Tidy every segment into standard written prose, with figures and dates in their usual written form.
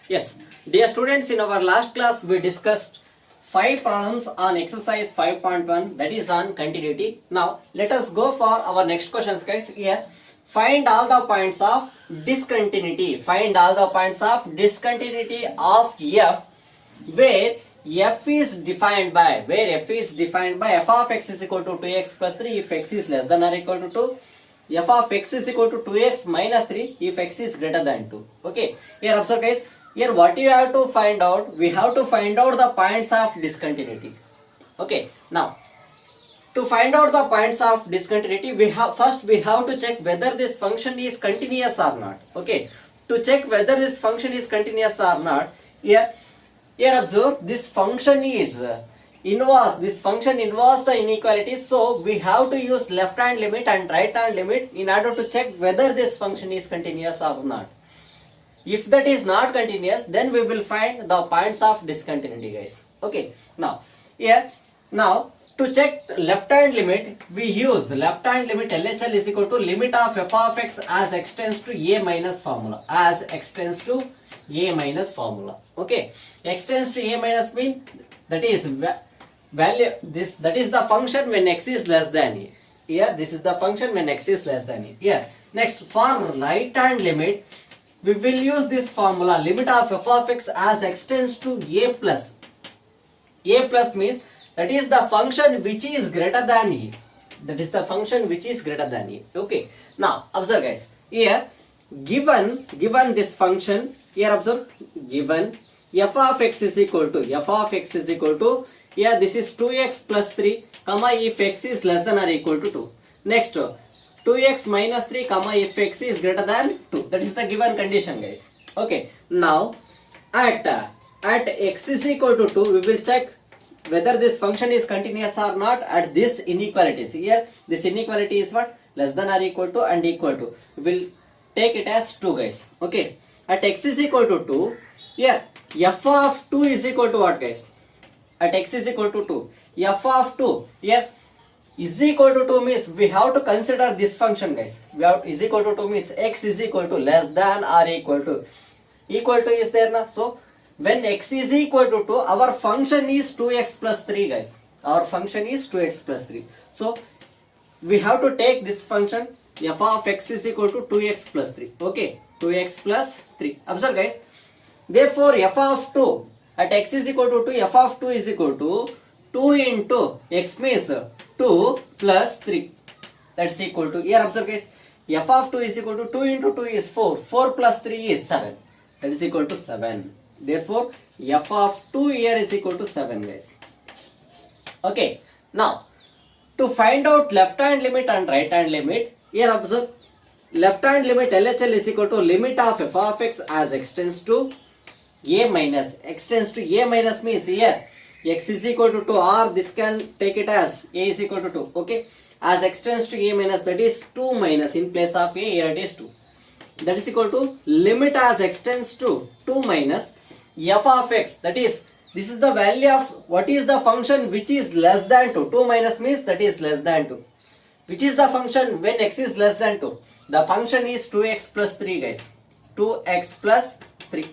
Yes, dear students, in our last class we discussed 5 problems on exercise 5.1, that is on continuity. Now let us go for our next questions, guys. Here, find all the points of discontinuity. Find all the points of discontinuity of f where f is defined by f of x is equal to 2x plus 3 if x is less than or equal to 2. F of x is equal to 2x minus 3 if x is greater than 2. Okay, here observe, guys. Here what you have to find out, we have to find out the points of discontinuity. Okay, now to find out the points of discontinuity, we have to check whether this function is continuous or not. Okay, to check whether this function is continuous or not, here observe, this function is inverse. This function inverse the inequality, so we have to use left hand limit and right hand limit in order to check whether this function is continuous or not. If that is not continuous, then we will find the points of discontinuity, guys. Okay, now here, now to check left hand limit, we use left hand limit LHL is equal to limit of f of x as x tends to a minus formula, as x tends to a minus formula. Okay, x tends to a minus mean that is value, this, that is the function when x is less than a. Here this is the function when x is less than a. Here next, for right hand limit, we will use this formula, limit of f of x as x tends to a plus. A plus means that is the function which is greater than a. That is the function which is greater than a. Okay, now observe, guys. Here given this function, here observe, given f of x is equal to here this is 2x plus 3 comma if x is less than or equal to 2. Next, 2x minus 3 comma if x is greater than 2. That is the given condition, guys. Okay, now at x is equal to 2, we will check whether this function is continuous or not at this inequalities. Here this inequality is what? Less than or equal to and equal to. We will take it as 2, guys. Okay, at x is equal to 2, here f of 2 is equal to what, guys? At x is equal to 2, f of 2 here is equal to 2 means we have to consider this function, guys. We have is equal to 2 means x is equal to less than or equal to is there now. So when x is equal to 2, our function is 2x plus 3, guys. Our function is 2x plus 3. So we have to take this function f of x is equal to 2x plus 3. Okay, 2x plus 3. Observe, guys. Therefore f of 2 at x is equal to 2, f of 2 is equal to 2 into x means 2 plus 3. That's equal to, here observe, guys, f of 2 is equal to 2 into 2 is 4. 4 plus 3 is 7. That is equal to 7. Therefore f of 2 here is equal to 7, guys. Okay, now to find out left hand limit and right hand limit, here observe, left hand limit LHL is equal to limit of f of x as x tends to a minus. X tends to a minus means here x is equal to 2, or this can take it as a is equal to 2. Okay, as x tends to a minus, that is 2 minus, in place of a here it is 2. That is equal to limit as x tends to 2 minus f of x, that is, this is the value of what is the function which is less than 2. 2 minus means that is less than 2. Which is the function when x is less than 2? The function is 2x plus 3, guys. 2x plus 3.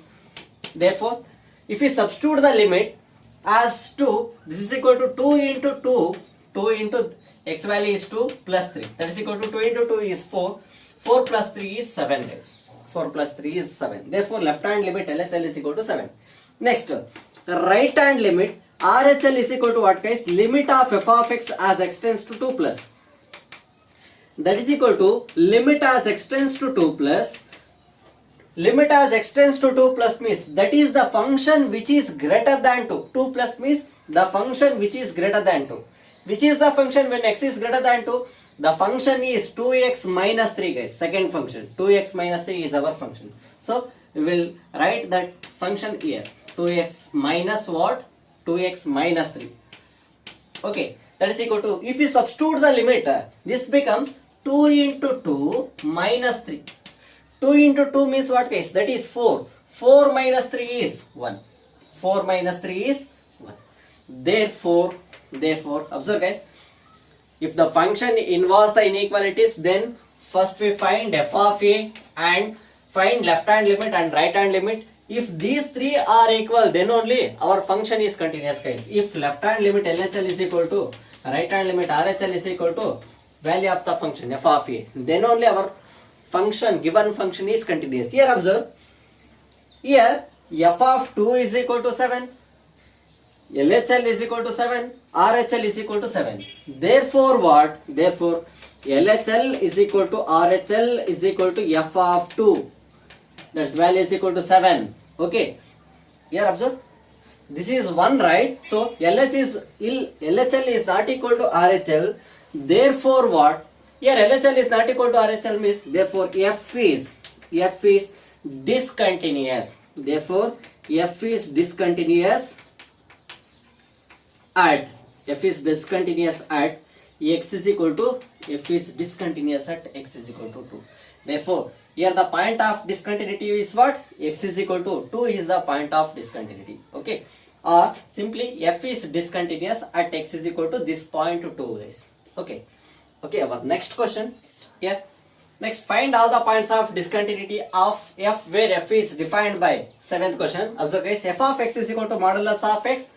Therefore, if you substitute the limit as 2, this is equal to 2 into 2. 2 into x value is 2 plus 3. That is equal to 2 into 2 is 4. 4 plus 3 is 7, guys. 4 plus 3 is 7. Therefore, left hand limit LHL is equal to 7. Next, right hand limit RHL is equal to what, guys? Limit of f of x as x tends to 2 plus. That is equal to limit as x tends to 2 plus. Limit as x tends to 2 plus means that is the function which is greater than 2. 2 plus means the function which is greater than 2. Which is the function when x is greater than 2? The function is 2x minus 3, guys. Second function, 2x minus 3 is our function. So we will write that function here. 2x minus what? 2x minus 3. Okay, that is equal to, if you substitute the limit, this becomes 2 into 2 minus 3. 2 into 2 means what, guys? That is 4. 4 minus 3 is 1. 4 minus 3 is 1. Therefore, observe, guys, if the function involves the inequalities, then first we find f of a and find left hand limit and right hand limit. If these three are equal, then only our function is continuous, guys. If left hand limit LHL is equal to right hand limit RHL is equal to value of the function f of a, then only our function, given function is continuous. Here observe, here f of 2 is equal to 7, LHL is equal to 7, RHL is equal to 7. Therefore what? Therefore LHL is equal to RHL is equal to f of 2. That's value is equal to 7. Okay. Here observe. This is 1, right? So LHL is not equal to RHL. Therefore what? Here LHL is not equal to RHL means therefore F is discontinuous. Therefore F is discontinuous at F is discontinuous at x is equal to F is discontinuous at x is equal to 2. Therefore here the point of discontinuity is what? X is equal to 2 is the point of discontinuity. Okay. Or simply F is discontinuous at x is equal to this point 2, guys. Okay. Okay, our next question. Here. Next, find all the points of discontinuity of f where f is defined by 7th question. Observe, guys, f of x is equal to modulus of x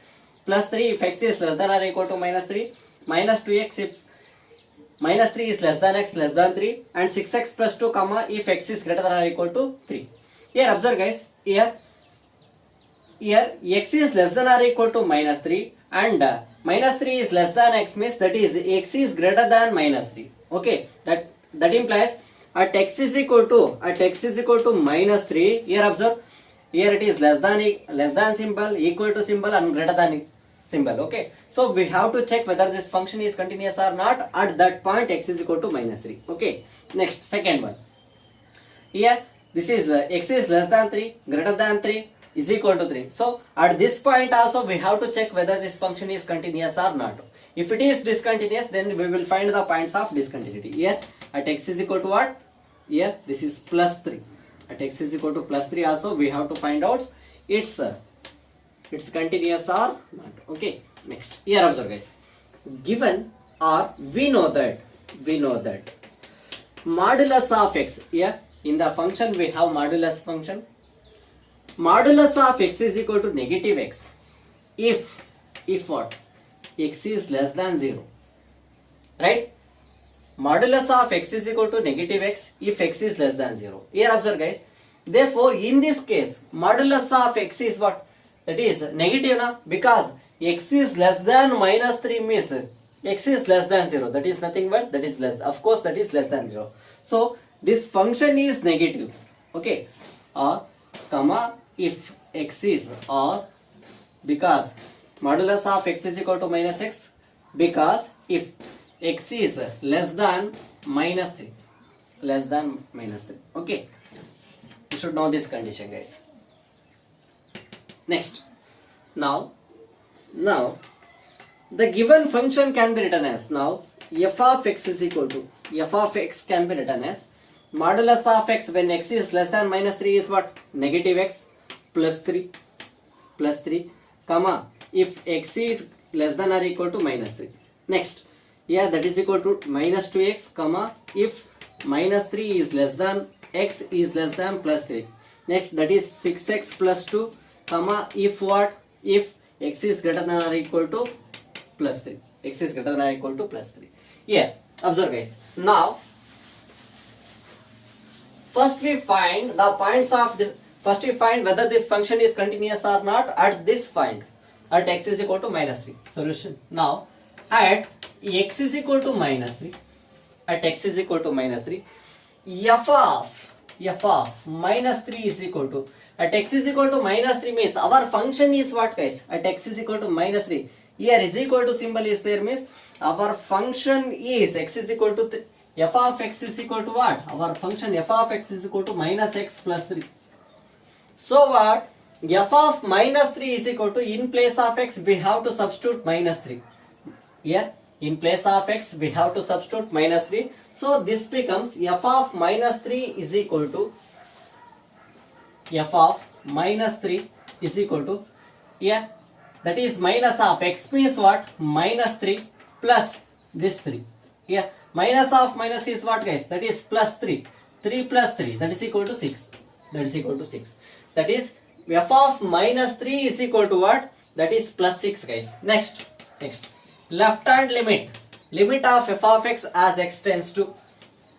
plus 3 if x is less than or equal to minus 3, minus 2x if minus 3 is less than x less than 3, and 6x plus 2 comma if x is greater than or equal to 3. Here observe, guys, here x is less than or equal to minus 3 and minus 3 is less than x means that is x is greater than minus 3. Okay, that implies at x is equal to minus 3. Here observe, here it is less than symbol, equal to symbol, and greater than symbol. Okay, so we have to check whether this function is continuous or not at that point x is equal to minus 3. Okay, next, second one. Here this is x is less than 3, greater than 3, is equal to 3. So at this point also we have to check whether this function is continuous or not. If it is discontinuous, then we will find the points of discontinuity. Here at x is equal to what? Here this is plus 3. At x is equal to plus 3 also we have to find out it's continuous or not. Okay, next, here observe, guys, given or we know that modulus of x, here in the function we have modulus function. Modulus of x is equal to negative x if what? X is less than 0, right? Modulus of x is equal to negative x if x is less than 0. Here observe, guys, therefore in this case modulus of x is what? That is negative now, because x is less than minus 3 means x is less than 0. That is nothing but that is less, of course that is less than 0. So this function is negative. Okay, comma if x is, or because modulus of x is equal to minus x, because if x is less than minus 3, okay, you should know this condition, guys. Next, now the given function can be written as, now f of x is equal to, f of x can be written as modulus of x when x is less than minus 3 is what? Negative x plus 3, comma if x is less than or equal to minus 3. Next, here that is equal to minus 2x, comma if minus 3 is less than x is less than plus 3. Next, that is 6x plus 2, comma if what? If x is greater than or equal to plus 3. X is greater than or equal to plus 3. Here observe, guys, now first we find the points of this. First we find whether this function is continuous or not at this point, at x is equal to minus 3. Solution. Now at x is equal to minus 3, at x is equal to minus 3, f of minus 3 is equal to, at x is equal to minus 3 means our function is what, guys? At x is equal to minus 3, here is equal to symbol is there means our function is x is equal to f of x is equal to what? Our function f of x is equal to minus x plus 3. So what? F of minus 3 is equal to, in place of x we have to substitute minus 3. Here in place of x we have to substitute minus 3. So this becomes f of minus 3 is equal to, f of minus 3 is equal to, here that is minus of x means what? Minus 3 plus this 3. Here minus of minus is what, guys? That is plus 3. 3 plus 3, that is equal to 6. That is f of minus 3 is equal to what? That is plus 6 guys. Next. Left hand limit. Limit of f of x as x tends to.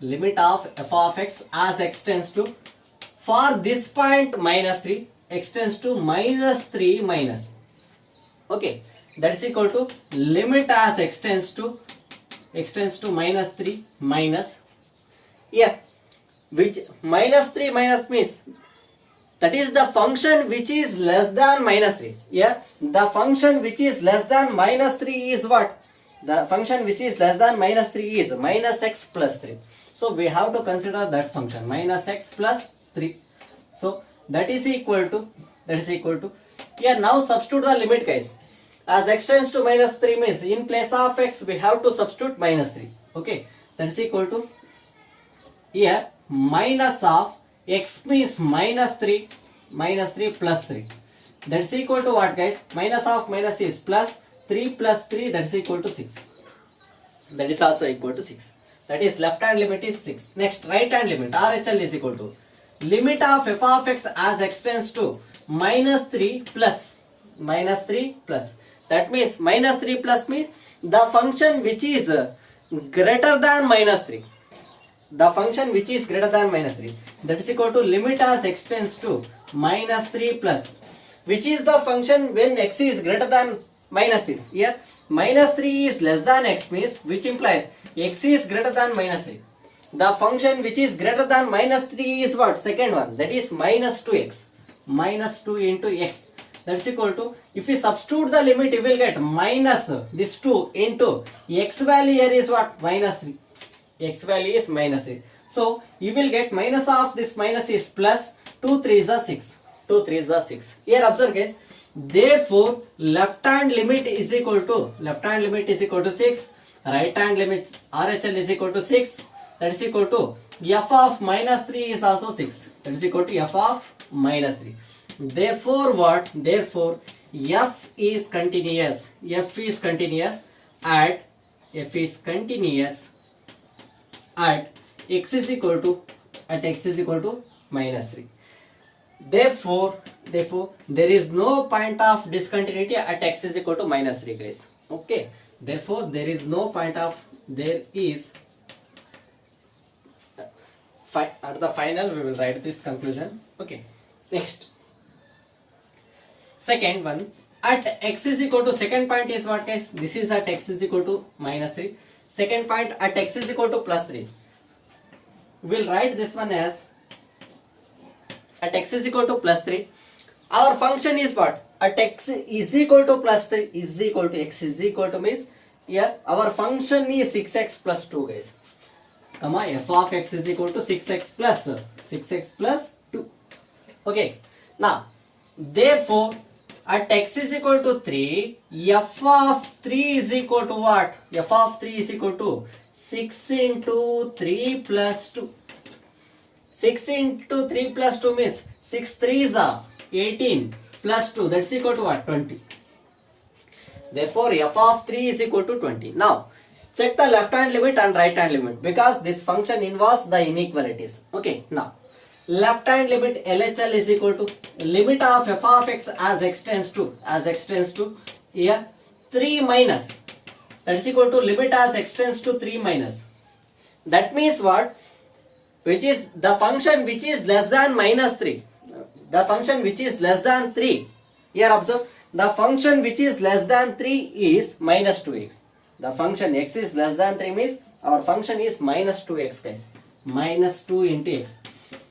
Limit of f of x as x tends to. For this point minus 3, x tends to minus 3 minus. Okay. That's equal to limit as x tends to minus 3 minus. Here. Which minus 3 minus means that is the function which is less than minus 3. Yeah, the function which is less than minus 3 is what? The function which is less than minus 3 is minus x plus 3. So we have to consider that function minus x plus 3. So that is equal to here now substitute the limit guys. As x tends to minus 3 means in place of x we have to substitute minus 3. Okay, that is equal to here minus of x means minus 3 plus 3. That's equal to what guys? Minus of minus is plus 3 plus 3, that's equal to 6. That is also equal to 6. That is left hand limit is 6. Next right hand limit RHL is equal to limit of f of x as x tends to minus 3 plus. That means minus 3 plus means the function which is greater than minus 3. The function which is greater than minus 3, that is equal to limit as x tends to minus 3 plus, which is the function when x is greater than minus 3. Here minus 3 is less than x means which implies x is greater than minus 3. The function which is greater than minus 3 is what? Second one, that is minus 2x. Minus 2 into x. That's equal to, if we substitute the limit you will get minus this 2 into x value here is what? Minus 3. X value is minus 3. So you will get minus of this minus is plus 2 3s are 6. 2 3s are 6. Here observe guys. Therefore left hand limit is equal to 6. Right hand limit RHL is equal to 6. That is equal to f of minus 3 is also 6. That is equal to f of minus 3. Therefore what? Therefore f is continuous. At x is equal to minus 3. Therefore there is no point of discontinuity at x is equal to minus 3 guys. Okay, therefore there is no point of, there is at the final we will write this conclusion. Okay, next second one, at x is equal to, second point is what guys? This is at x is equal to minus 3. Second point at x is equal to plus 3. We will write this one as at x is equal to plus 3. Our function is what? At x is equal to plus 3 is equal to x is equal to means here our function is 6x plus 2 guys. Comma f of x is equal to 6x plus 2. Okay. Now therefore at x is equal to 3, f of 3 is equal to what? F of 3 is equal to 6 into 3 plus 2. 6 into 3 plus 2 means 6 3s are 18 plus 2, that's equal to what? 20. Therefore f of 3 is equal to 20. Now check the left hand limit and right hand limit because this function involves the inequalities. Okay, now left hand limit LHL is equal to limit of f of x as x tends to here 3 minus, that is equal to limit as x tends to 3 minus. That means what? Which is the function which is less than minus 3. The function which is less than 3. Here observe, the function which is less than 3 is minus 2x. The function x is less than 3 means our function is minus 2x guys. Minus 2 into x.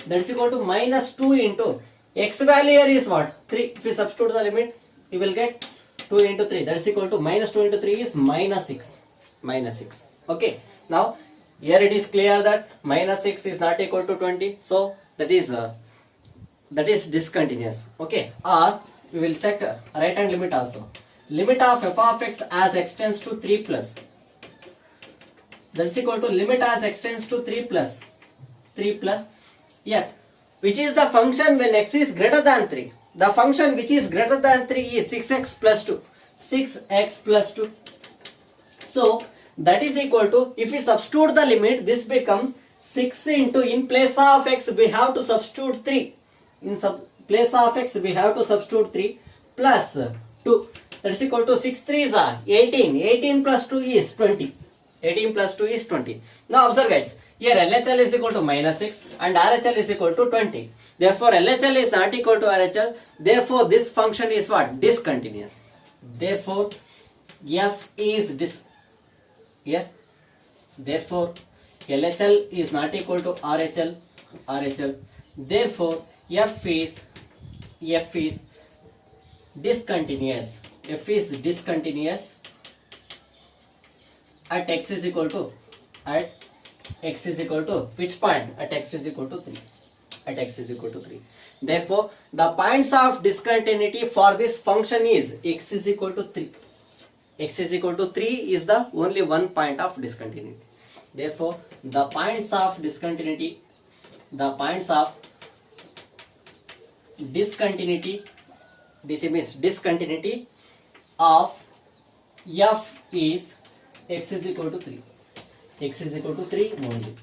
That is equal to minus 2 into x value here is what? 3. If we substitute the limit, you will get 2 into 3. That is equal to minus 2 into 3 is minus 6. Okay. Now here it is clear that minus 6 is not equal to 20. So that is discontinuous. Okay. Or we will check right hand limit also. Limit of f of x as x tends to 3 plus. That is equal to limit as x tends to 3 plus. Here, which is the function when x is greater than 3. The function which is greater than 3 is 6x plus 2. 6x plus 2. So that is equal to, if we substitute the limit, this becomes 6 into, in place of x we have to substitute 3. In place of x we have to substitute 3 plus 2, that is equal to 6 3s are 18. 18 plus 2 is 20. 18 plus 2 is 20. Now observe guys, here LHL is equal to minus 6 and RHL is equal to 20. Therefore LHL is not equal to RHL. Therefore this function is what? Discontinuous. Therefore f is here. Therefore LHL is not equal to RHL. Therefore f is discontinuous. F is discontinuous at x is equal to which point? At x is equal to 3. At x is equal to 3. Therefore the points of discontinuity for this function is x is equal to 3. X is equal to 3 is the only one point of discontinuity. Therefore the points of discontinuity this means discontinuity of f is x is equal to 3. X is equal to 3 only.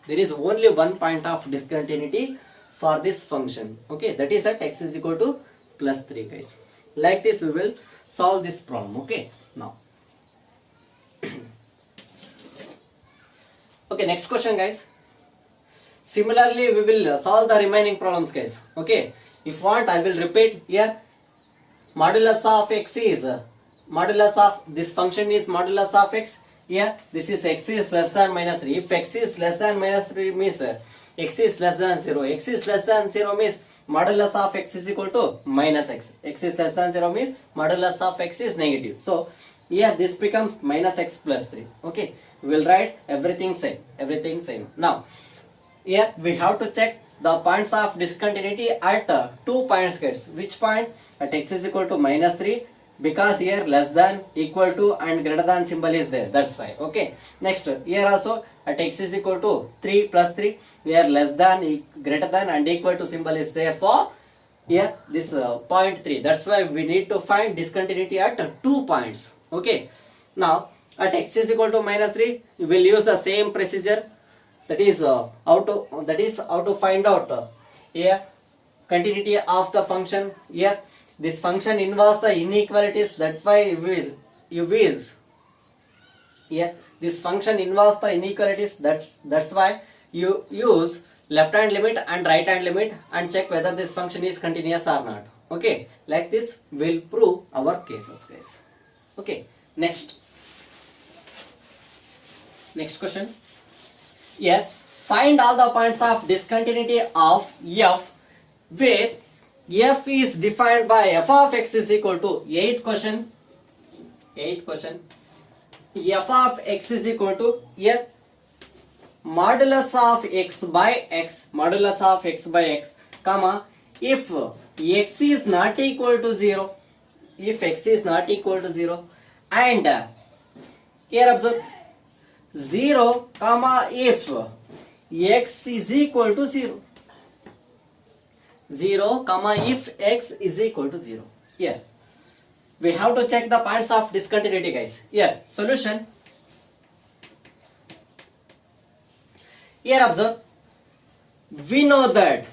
There is only one point of discontinuity for this function. Okay, that is at x is equal to plus 3 guys. Like this we will solve this problem. Okay, now. Okay, next question guys. Similarly we will solve the remaining problems guys. Okay, if want I will repeat here. Modulus of x is modulus of this function is modulus of x. Here this is x is less than minus 3. If x is less than minus 3 means x is less than 0. X is less than 0 means modulus of x is equal to minus x. X is less than 0 means modulus of x is negative. So here this becomes minus x plus 3. Okay, we will write everything same. Now here we have to check the points of discontinuity at 2 points guys. Which point? At x is equal to minus 3, because here less than, equal to and greater than symbol is there, that's why. Okay, next here also at x is equal to 3 plus 3, where less than, greater than and equal to symbol is there for here this point 3. That's why we need to find discontinuity at 2 points. Okay, now at x is equal to minus 3 we will use the same procedure, that is how to find out here continuity of the function. Here this function involves the inequalities, that's why you will here this function involves the inequalities, that's why you use left hand limit and right hand limit and check whether this function is continuous or not. Okay, like this will prove our cases guys. Okay, next question. Here find all the points of discontinuity of f where f is defined by f of x is equal to, eighth question, f of x is equal to here modulus of x by x, comma, if x is not equal to 0, and here observe 0, comma, if x is equal to 0, 0, comma, if x is equal to 0. Here we have to check the points of discontinuity guys. Here solution, here observe, we know that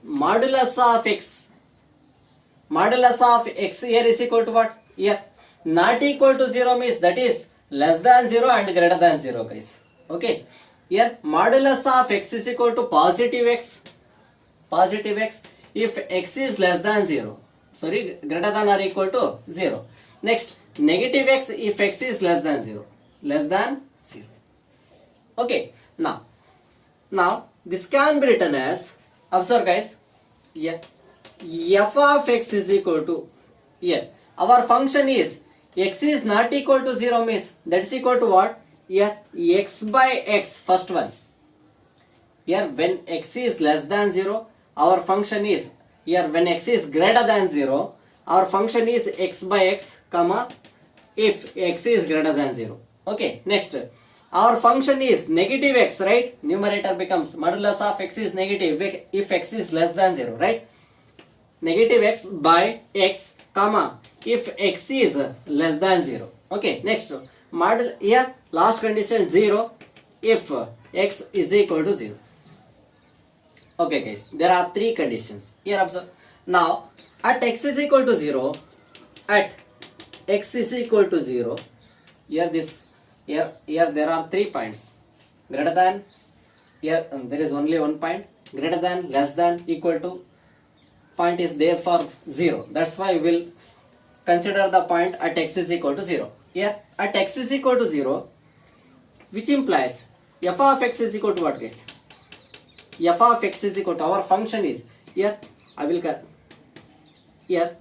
modulus of x here is equal to what? Here not equal to 0 means that is less than 0 and greater than 0 guys. Okay, here modulus of x is equal to positive x if x is less than 0, sorry, greater than or equal to 0. Next negative x if x is less than 0, Okay, now this can be written as, observe guys, here f of x is equal to, here our function is x is not equal to 0 means that's equal to what? Here x by x, first one. Here when x is less than 0, our function is, here when x is greater than 0, our function is x by x, comma, if x is greater than 0. Okay, next our function is negative x, right? Numerator becomes modulus of x is negative if x is less than 0, right? Negative x by x, comma, if x is less than 0. Okay, next model, here last condition 0 if x is equal to 0. Okay guys, there are three conditions. Here observe. Now at x is equal to 0, at x is equal to 0, here there are 3 points. Greater than, here there is only one point. Greater than, less than, equal to, point is there for 0. That's why we will consider the point at x is equal to 0. Here at x is equal to 0, which implies f of x is equal to what guys? F of x is equal to, our function is, here we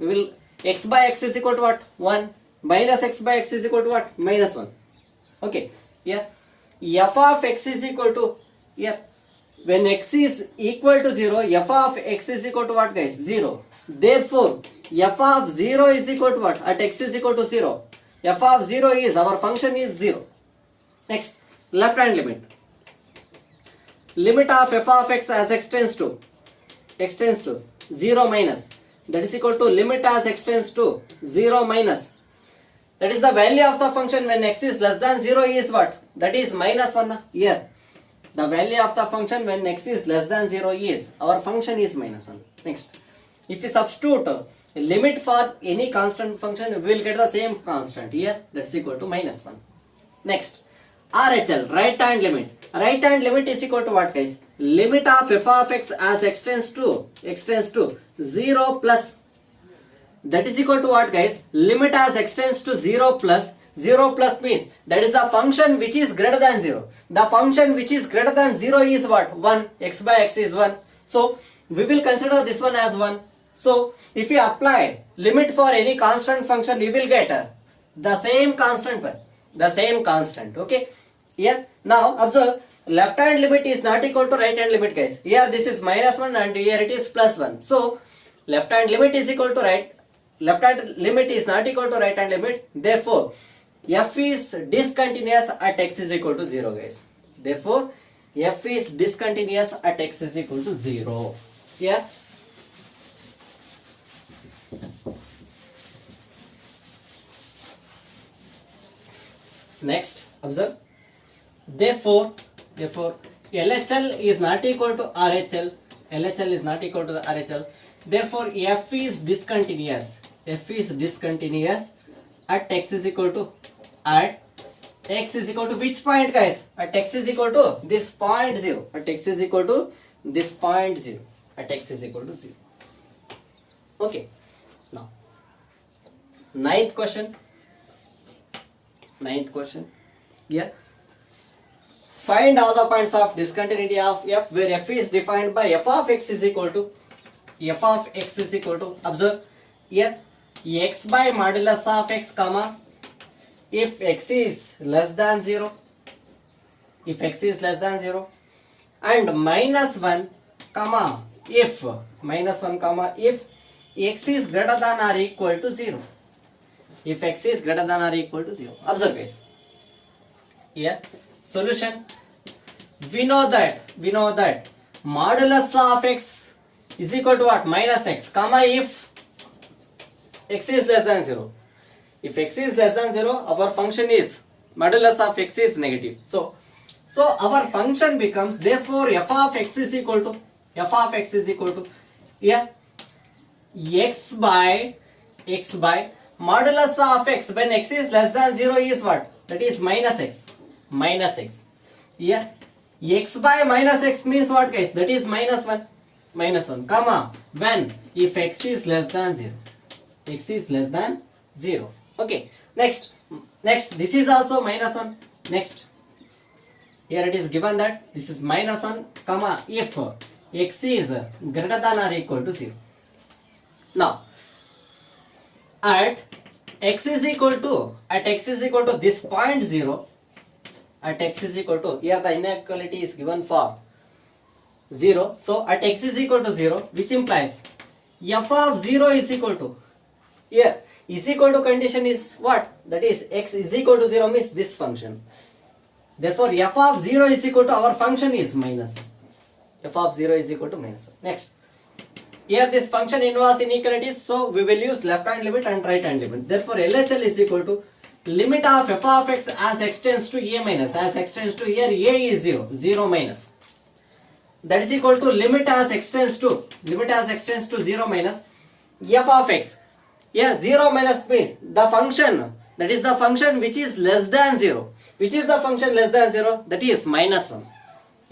will, x by x is equal to what? 1, minus x by x is equal to what? Minus 1. Okay, here f of x is equal to, here when x is equal to 0, f of x is equal to what guys? 0. Therefore f of 0 is equal to what? At x is equal to 0, f of 0 is, our function is 0. Next, left hand limit. Limit of f of x as x tends to 0 minus, that is equal to limit as x tends to 0 minus, that is the value of the function when x is less than 0 is what? That is minus 1. Here the value of the function when x is less than 0 is, our function is minus 1. Next, if we substitute limit for any constant function, we will get the same constant here, that's equal to minus 1. Next, RHL, right hand limit. Right hand limit is equal to what guys? Limit of f of x as x tends to 0 plus, that is equal to what guys? Limit as x tends to 0 plus means that is the function which is greater than 0. The function which is greater than 0 is what? 1. X by x is 1. So we will consider this one as 1. So if you apply limit for any constant function, we will get the same constant. Okay. Here now observe, left hand limit is not equal to right hand limit guys. Here this is minus 1 and here it is plus 1. So left hand limit is equal to left hand limit is not equal to right hand limit. Therefore f is discontinuous at x is equal to 0 guys. Therefore f is discontinuous at x is equal to 0. Here next observe, therefore LHL is not equal to RHL. LHL is not equal to the RHL. Therefore f is discontinuous at x is equal to, at x is equal to which point guys? At x is equal to this point 0. At x is equal to this point 0. At x is equal to 0. Okay. Now ninth question. Here find all the points of discontinuity of f where f is defined by f of x is equal to observe here x by modulus of x comma if x is less than 0, and minus 1 comma if x is greater than or equal to 0. If x is greater than or equal to 0. Observe guys. Here solution. We know that modulus of x is equal to what? Minus x comma if x is less than 0. If x is less than 0, our function is modulus of x is negative. So our function becomes, therefore f of x is equal to here x by modulus of x when x is less than 0 is what? That is minus x. Here x by minus x means what guys? That is minus 1 comma when if x is less than 0. Okay. Next this is also minus 1. Next here it is given that this is minus 1 comma if x is greater than or equal to 0. Now at x is equal to this point 0, at x is equal to, here the inequality is given for 0. So at x is equal to 0, which implies f of 0 is equal to, here is equal to condition is what? That is x is equal to 0 means this function. Therefore f of 0 is equal to, our function is minus 1. F of 0 is equal to minus 1. Next, here this function involves inequalities, so we will use left hand limit and right hand limit. Therefore LHL is equal to limit of f of x as x tends to a minus, as x tends to here a is 0 minus. that is equal to limit as extends to 0 minus f of x. Here 0 minus means the function, that is the function which is less than 0. Which is the function less than 0? That is minus 1.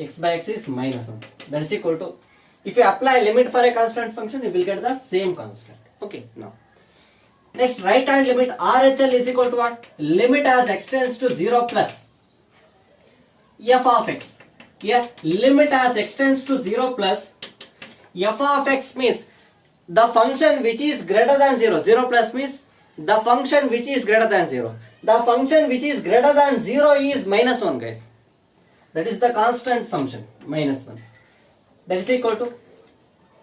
X by x is minus 1. That is equal to, if you apply limit for a constant function, you will get the same constant. Okay, now next, right hand limit RHL is equal to what? Limit as extends to 0 plus f of x. Here limit as extends to 0 plus f of x means the function which is greater than 0. 0 plus means the function which is greater than 0. The function which is greater than 0 is minus 1, guys. That is the constant function, minus 1. That is equal to,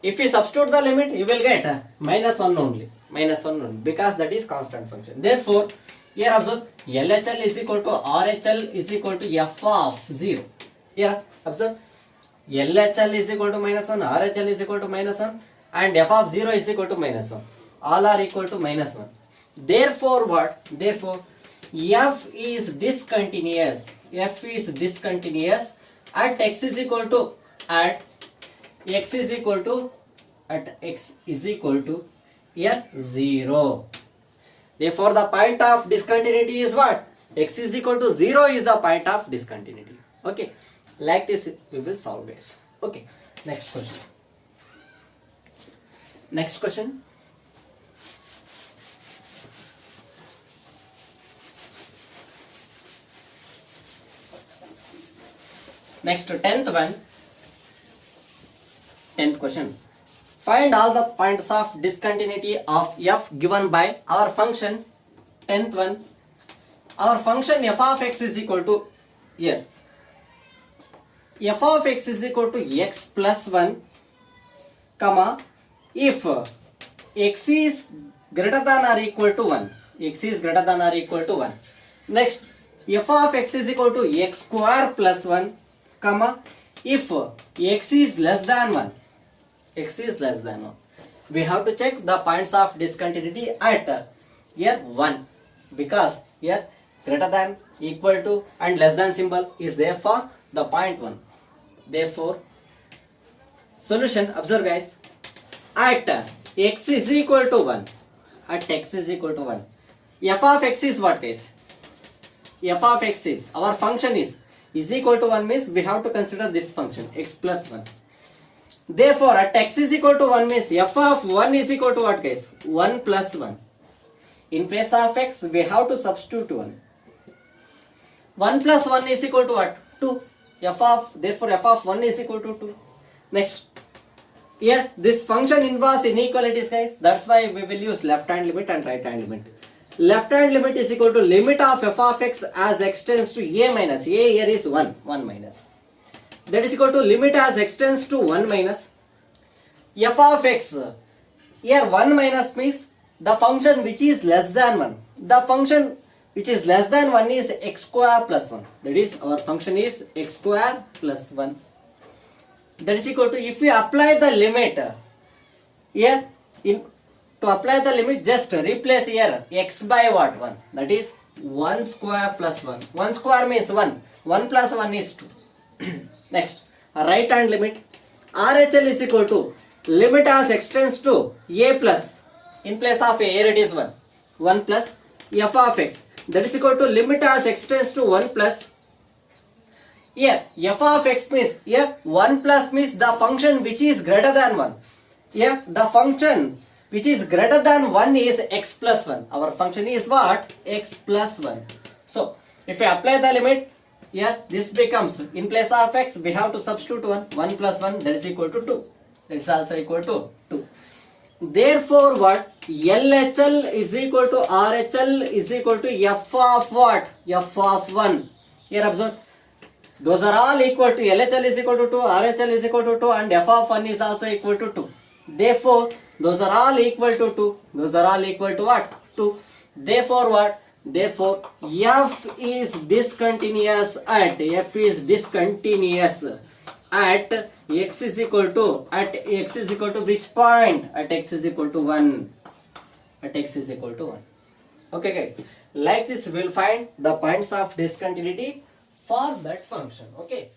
if you substitute the limit, you will get minus 1 only. Minus 1 only, because that is constant function. Therefore, here observe, LHL is equal to RHL is equal to f of 0. Here observe, LHL is equal to minus 1, RHL is equal to minus 1, and f of 0 is equal to minus 1. All are equal to minus 1. Therefore what? Therefore, f is discontinuous. F is discontinuous at x is equal to, at x is equal to here 0. Therefore, the point of discontinuity is what? X is equal to 0 is the point of discontinuity. Okay, like this we will solve this. Okay, next question. Next question. Next, 10th one. 10th question. Find all the points of discontinuity of f given by our function. 10th one. Our function f of x is equal to, here, f of x is equal to x plus 1, comma, if x is greater than or equal to 1. X is greater than or equal to 1. Next, f of x is equal to x square plus 1, comma, if x is less than 1. X is less than 1. We have to check the points of discontinuity at here 1, because here greater than, equal to and less than symbol is there for the point 1. Therefore, solution, observe guys, at x is equal to 1, at x is equal to 1, f of x is what, guys? F of x is, our function is equal to 1 means we have to consider this function x plus 1. Therefore, at x is equal to 1 means f of 1 is equal to what, guys? 1 plus 1. In place of x, we have to substitute 1. 1 plus 1 is equal to what? 2. Therefore, f of 1 is equal to 2. Next, here this function involves inequalities, guys. That's why we will use left hand limit and right hand limit. Left hand limit is equal to limit of f of x as x tends to a minus. A here is 1 minus. That is equal to limit as x tends to 1 minus f of x. Here 1 minus means the function which is less than 1. The function which is less than 1 is x square plus 1. That is, our function is x square plus 1. That is equal to, if we apply the limit here, to apply the limit, just replace here x by what? 1. That is 1 square plus 1. 1 square means 1. 1 plus 1 is 2. Next, right hand limit. RHL is equal to limit as x tends to a plus, in place of a, here it is 1. 1 plus f of x. That is equal to limit as x tends to 1 plus, here f of x means, here 1 plus means the function which is greater than 1. Here the function which is greater than 1 is x plus 1. Our function is what? X plus 1. So, if we apply the limit, here this becomes, in place of x, we have to substitute 1. 1 plus 1, that is equal to 2. That is also equal to 2. Therefore, what? LHL is equal to RHL is equal to f of what? F of 1. Here observe, those are all equal to, LHL is equal to 2, RHL is equal to 2, and f of 1 is also equal to 2. Therefore, those are all equal to 2. Those are all equal to what? 2. Therefore, what? Therefore, f is discontinuous at x is equal to which point? At x is equal to 1. At x is equal to 1. Okay, guys. Like this, we will find the points of discontinuity for that function. Okay.